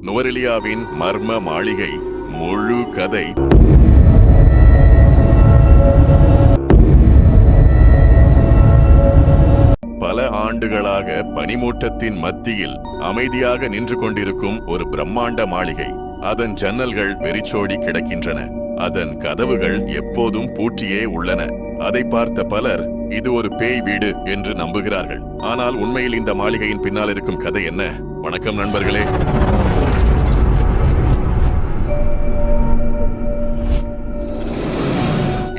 நுவரெலியாவின் மர்ம மாளிகை முழு கதை. பல ஆண்டுகளாக பனிமூட்டத்தின் மத்தியில் அமைதியாக நின்று கொண்டிருக்கும் ஒரு பிரம்மாண்ட மாளிகை. அதன் ஜன்னல்கள் வெறிச்சோடி கிடக்கின்றன. அதன் கதவுகள் எப்போதும் பூட்டியே உள்ளன. அதை பார்த்த பலர் இது ஒரு பேய் வீடு என்று நம்புகிறார்கள். ஆனால் உண்மையில் இந்த மாளிகையின் பின்னால் இருக்கும் கதை என்ன? வணக்கம் நண்பர்களே.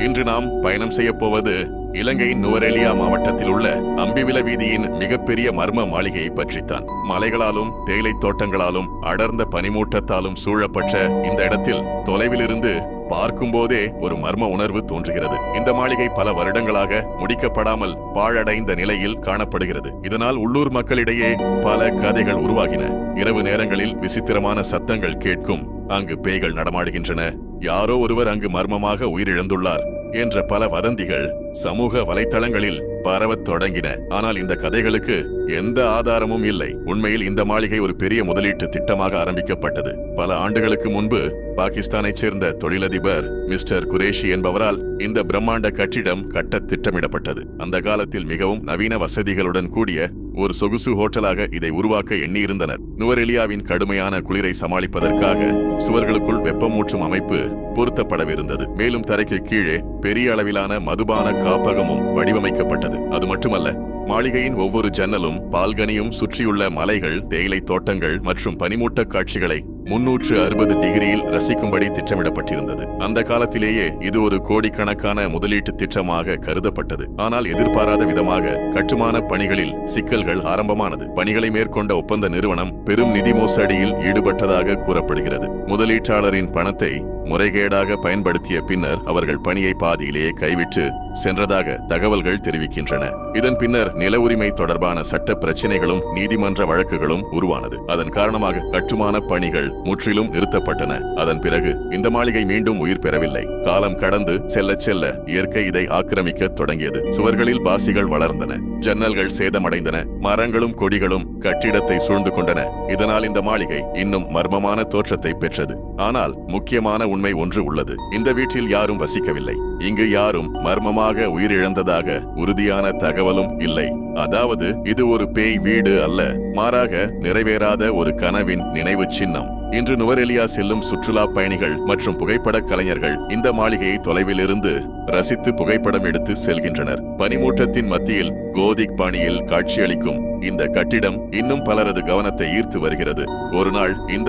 இன்று நாம் பயணம் செய்ய போவது இலங்கையின் நுவரெலியா மாவட்டத்தில் உள்ள அம்பிவில வீதியின் மிகப்பெரிய மர்ம மாளிகையை பற்றித்தான். மலைகளாலும் தேயிலை தோட்டங்களாலும் அடர்ந்த பனிமூட்டத்தாலும் சூழப்பட்ட இந்த இடத்தில் தொலைவிலிருந்து பார்க்கும் போதே ஒரு மர்ம உணர்வு தோன்றுகிறது. இந்த மாளிகை பல வருடங்களாக முடிக்கப்படாமல் பாழடைந்த நிலையில் காணப்படுகிறது. இதனால் உள்ளூர் மக்களிடையே பல கதைகள் உருவாகின. இரவு நேரங்களில் விசித்திரமான சத்தங்கள் கேட்கும். அங்கு பேய்கள் நடமாடுகின்றன. யாரோ ஒருவர் அங்கு மர்மமாக உயிரிழந்துள்ளார் என்ற பல வதந்திகள் சமூக வலைத்தளங்களில் பரவத் தொடங்கின. ஆனால் இந்த கதைகளுக்கு எந்த ஆதாரமும் இல்லை. உண்மையில் இந்த மாளிகை ஒரு பெரிய முதலீட்டு திட்டமாக ஆரம்பிக்கப்பட்டது. பல ஆண்டுகளுக்கு முன்பு பாகிஸ்தானைச் சேர்ந்த தொழிலதிபர் மிஸ்டர் குரேஷி என்பவரால் இந்த பிரம்மாண்ட கட்டிடம் கட்ட திட்டமிடப்பட்டது. அந்த காலத்தில் மிகவும் நவீன வசதிகளுடன் கூடிய ஒரு சொகுசு ஹோட்டலாக இதை உருவாக்க எண்ணியிருந்தனர். நுவரெலியாவின் கடுமையான குளிரை சமாளிப்பதற்காக சுவர்களுக்குள் வெப்பமூற்றும் அமைப்பு பொருத்தப்படவிருந்தது. மேலும் தரைக்கு கீழே பெரிய அளவிலான மதுபான காப்பகமும் வடிவமைக்கப்பட்டது. அது மட்டுமல்ல, மாளிகையின் ஒவ்வொரு ஜன்னலும் பால்கனியும் சுற்றியுள்ள மலைகள், தேயிலை தோட்டங்கள் மற்றும் பனிமூட்ட காட்சிகளை 360 டிகிரியில் ரசிக்கும்படி திட்டமிடப்பட்டிருந்தது. அந்த காலத்திலேயே இது ஒரு கோடிக்கணக்கான முதலீட்டு திட்டமாக கருதப்பட்டது. ஆனால் எதிர்பாராத விதமாக கட்டுமான பணிகளில் சிக்கல்கள் ஆரம்பமானது. பணிகளை மேற்கொண்ட ஒப்பந்த நிறுவனம் பெரும் நிதி மோசடியில் ஈடுபட்டதாக கூறப்படுகிறது. முதலீட்டாளரின் பணத்தை முறைகேடாக பயன்படுத்திய பின்னர் அவர்கள் பணியை பாதியிலேயே கைவிட்டு சென்றதாக தகவல்கள் தெரிவிக்கின்றன. இதன் பின்னர் நில உரிமை தொடர்பான சட்ட பிரச்சினைகளும் நீதிமன்ற வழக்குகளும் உருவானது. அதன் காரணமாக கட்டுமான பணிகள் முற்றிலும் நிறுத்தப்பட்டன. அதன் பிறகு இந்த மாளிகை மீண்டும் உயிர் பெறவில்லை. காலம் கடந்து செல்ல செல்ல இயற்கை இதை ஆக்கிரமிக்க தொடங்கியது. சுவர்களில் பாசிகள் வளர்ந்தன, ஜன்னல்கள் சேதமடைந்தன, மரங்களும் கொடிகளும் கட்டிடத்தை சூழ்ந்து கொண்டன. இதனால் இந்த மாளிகை இன்னும் மர்மமான தோற்றத்தை பெற்றது. ஆனால் முக்கியமான உண்மை ஒன்று உள்ளது. இந்த வீட்டில் யாரும் வசிக்கவில்லை. இங்கு யாரும் மர்மமாக உயிரிழந்ததாக உறுதியான தகவலும் இல்லை. அதாவது இது ஒரு பேய் வீடு அல்ல, மாறாக நிறைவேறாத ஒரு கனவின் நினைவு சின்னம். இன்று நுவரெலியா செல்லும் சுற்றுலா பயணிகள் மற்றும் புகைப்பட கலைஞர்கள் இந்த மாளிகையை தொலைவிலிருந்து ரசித்து புகைப்படம் எடுத்து செல்கின்றனர். பனிமூட்டத்தின் மத்தியில் கோதிக் பாணியில் காட்சியளிக்கும் இந்த கட்டிடம் இன்னும் பலரது கவனத்தை ஈர்த்து வருகிறது. ஒரு நாள் இந்த